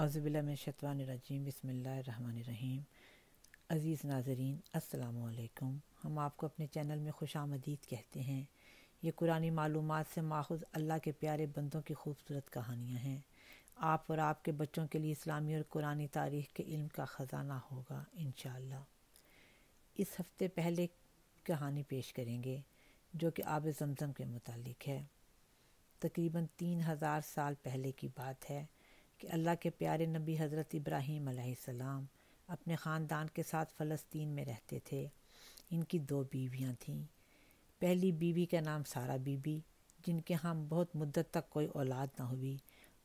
اعوذ باللہ من الشیطان الرجیم، بسم اللہ الرحمن الرحیم۔ عزیز ناظرین، السلام علیکم۔ ہم آپ کو اپنے چینل میں خوش آمدید کہتے ہیں۔ یہ قرآنی معلومات سے ماخوذ اللہ کے پیارے بندوں کی خوبصورت کہانیاں ہیں۔ آپ اور آپ کے بچوں کے لیے اسلامی اور قرآنی تاریخ کے علم کا خزانہ ہوگا انشاءاللہ۔ اس ہفتے پہلے کہانی پیش کریں گے جو کہ آب زمزم کے متعلق ہے۔ تقریباً 3000 سال پہلے کی بات ہے کہ اللہ کے پیارے نبی حضرت ابراہیم علیہ السلام اپنے خاندان کے ساتھ فلسطین میں رہتے تھے۔ ان کی 2 بیویاں تھیں۔ پہلی بیوی کا نام سارہ بی بی، جن کے ہاں بہت مدت تک کوئی اولاد نہ ہوئی،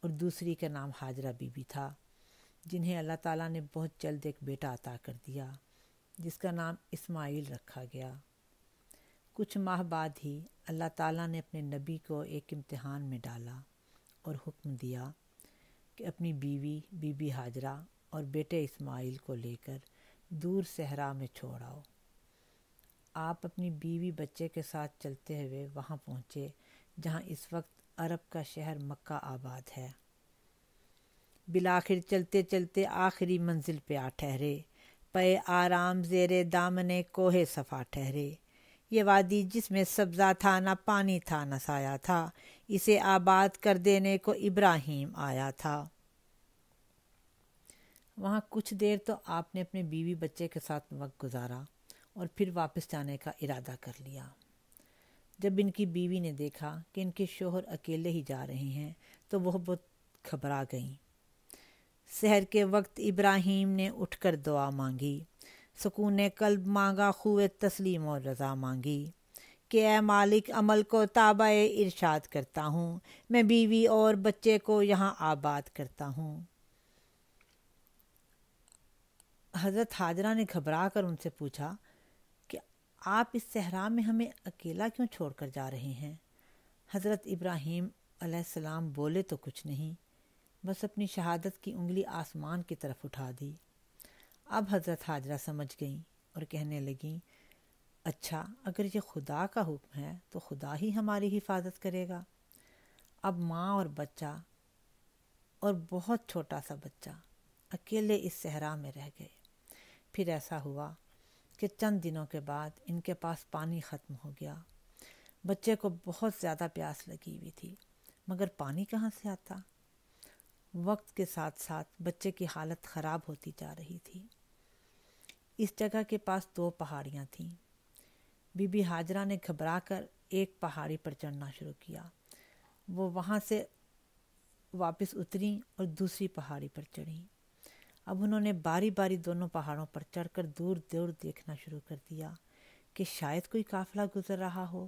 اور دوسری کا نام ہاجرہ بی بی تھا، جنہیں اللہ تعالیٰ نے بہت جلد ایک بیٹا عطا کر دیا جس کا نام اسماعیل رکھا گیا۔ کچھ ماہ بعد ہی اللہ تعالیٰ نے اپنے نبی کو ایک امتحان میں ڈالا اور حکم دیا کہ اپنی بیوی بی بی ہاجرہ اور بیٹے اسماعیل کو لے کر دور صحرا میں چھوڑ آؤ۔ آپ اپنی بیوی بچے کے ساتھ چلتے ہوئے وہاں پہنچے جہاں اس وقت عرب کا شہر مکہ آباد ہے۔ بالآخر چلتے چلتے آخری منزل پہ آ ٹھہرے، پے آرام زیر دامن کوہ صفا ٹھہرے۔ یہ وادی جس میں سبزہ تھا نہ پانی تھا نہ سایہ تھا، اسے آباد کر دینے کو ابراہیم آیا تھا۔ وہاں کچھ دیر تو آپ نے اپنے بیوی بچے کے ساتھ وقت گزارا اور پھر واپس جانے کا ارادہ کر لیا۔ جب ان کی بیوی نے دیکھا کہ ان کے شوہر اکیلے ہی جا رہے ہیں تو وہ بہت گھبرا گئیں۔ سحر کے وقت ابراہیم نے اٹھ کر دعا مانگی، سکون قلب مانگا، خوب تسلیم اور رضا مانگی کہ اے مالک عمل کو تابع ارشاد کرتا ہوں، میں بیوی اور بچے کو یہاں آباد کرتا ہوں۔ حضرت ہاجرہ نے گھبرا کر ان سے پوچھا کہ آپ اس صحرا میں ہمیں اکیلا کیوں چھوڑ کر جا رہے ہیں؟ حضرت ابراہیم علیہ السلام بولے تو کچھ نہیں، بس اپنی شہادت کی انگلی آسمان کی طرف اٹھا دی۔ اب حضرت ہاجرہ سمجھ گئیں اور کہنے لگیں، اچھا اگر یہ خدا کا حکم ہے تو خدا ہی ہماری حفاظت کرے گا۔ اب ماں اور بچہ اور بہت چھوٹا سا بچہ اکیلے اس صحرا میں رہ گئے۔ پھر ایسا ہوا کہ چند دنوں کے بعد ان کے پاس پانی ختم ہو گیا۔ بچے کو بہت زیادہ پیاس لگی ہوئی تھی، مگر پانی کہاں سے آتا؟ وقت کے ساتھ ساتھ بچے کی حالت خراب ہوتی جا رہی تھی۔ اس جگہ کے پاس 2 پہاڑیاں تھیں۔ بی بی ہاجرہ نے گھبرا کر ایک پہاڑی پر چڑھنا شروع کیا۔ وہ وہاں سے واپس اتریں اور دوسری پہاڑی پر چڑھیں۔ اب انہوں نے باری باری دونوں پہاڑوں پر چڑھ کر دور دور دیکھنا شروع کر دیا کہ شاید کوئی قافلہ گزر رہا ہو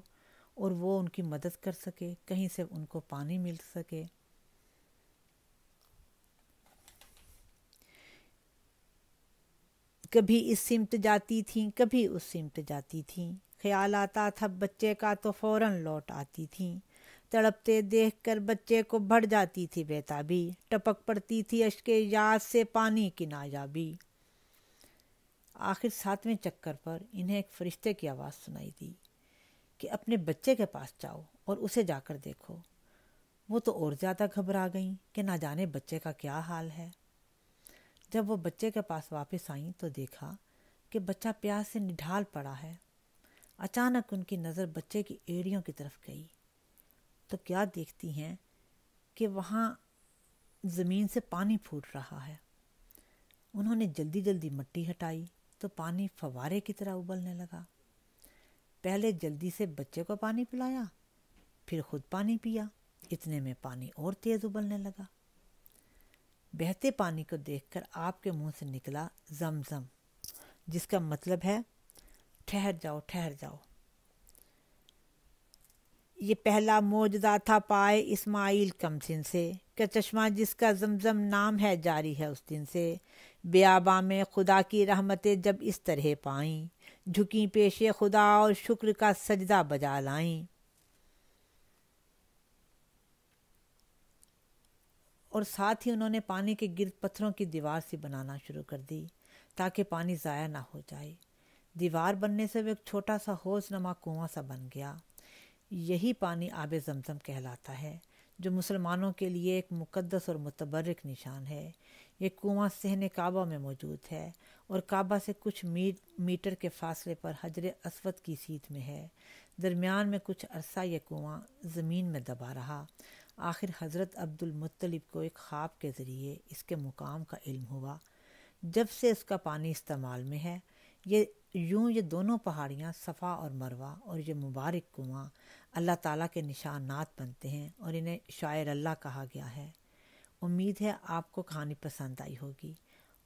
اور وہ ان کی مدد کر سکے، کہیں سے ان کو پانی مل سکے۔ کبھی اس سمت جاتی تھیں، کبھی اس سمت جاتی تھیں، خیال آتا تھا بچے کا تو فوراً لوٹ آتی تھیں۔ تڑپتے دیکھ کر بچے کو بڑھ جاتی تھی بیتابی، ٹپک پڑتی تھی اشک یاد سے پانی کی نایابی۔ آخر 7ویں چکر پر انہیں ایک فرشتے کی آواز سنائی دی کہ اپنے بچے کے پاس جاؤ اور اسے جا کر دیکھو۔ وہ تو اور زیادہ گھبرا گئیں کہ نہ جانے بچے کا کیا حال ہے۔ جب وہ بچے کے پاس واپس آئیں تو دیکھا کہ بچہ پیاس سے نڈھال پڑا ہے۔ اچانک ان کی نظر بچے کی ایڑیوں کی طرف گئی تو کیا دیکھتی ہیں کہ وہاں زمین سے پانی پھوٹ رہا ہے۔ انہوں نے جلدی جلدی مٹی ہٹائی تو پانی فوارے کی طرح ابلنے لگا۔ پہلے جلدی سے بچے کو پانی پلایا، پھر خود پانی پیا، اتنے میں پانی اور تیز ابلنے لگا۔ بہتے پانی کو دیکھ کر آپ کے منہ سے نکلا زمزم، جس کا مطلب ہے ٹھہر جاؤ ٹھہر جاؤ۔ یہ پہلا معجزہ تھا پائے اسماعیل کم سن سے، کہ چشمہ جس کا زمزم نام ہے جاری ہے اس دن سے۔ بیاباں میں خدا کی رحمتیں جب اس طرح پائیں، جھکیں پیش خدا اور شکر کا سجدہ بجا لائیں۔ اور ساتھ ہی انہوں نے پانی کے گرد پتھروں کی دیوار سی بنانا شروع کر دی تاکہ پانی ضائع نہ ہو جائے۔ دیوار بننے سے وہ ایک چھوٹا سا حوض نما کنواں سا بن گیا۔ یہی پانی آب زمزم کہلاتا ہے، جو مسلمانوں کے لیے ایک مقدس اور متبرک نشان ہے۔ یہ کنواں صحن کعبہ میں موجود ہے اور کعبہ سے کچھ میٹر کے فاصلے پر حجر اسود کی سیدھ میں ہے۔ درمیان میں کچھ عرصہ یہ کنواں زمین میں دبا رہا۔ آخر حضرت عبد المطلب کو ایک خواب کے ذریعے اس کے مقام کا علم ہوا۔ جب سے اس کا پانی استعمال میں ہے، یہ دونوں پہاڑیاں صفا اور مروہ اور یہ مبارک کنواں اللہ تعالیٰ کے نشانات بنتے ہیں اور انہیں شاعر اللہ کہا گیا ہے۔ امید ہے آپ کو کہانی پسند آئی ہوگی،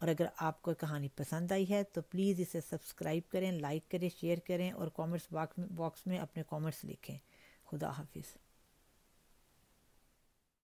اور اگر آپ کو کہانی پسند آئی ہے تو پلیز اسے سبسکرائب کریں، لائک کریں، شیئر کریں اور کامنٹس باکس میں اپنے کامنٹس لکھیں۔ خدا حافظ۔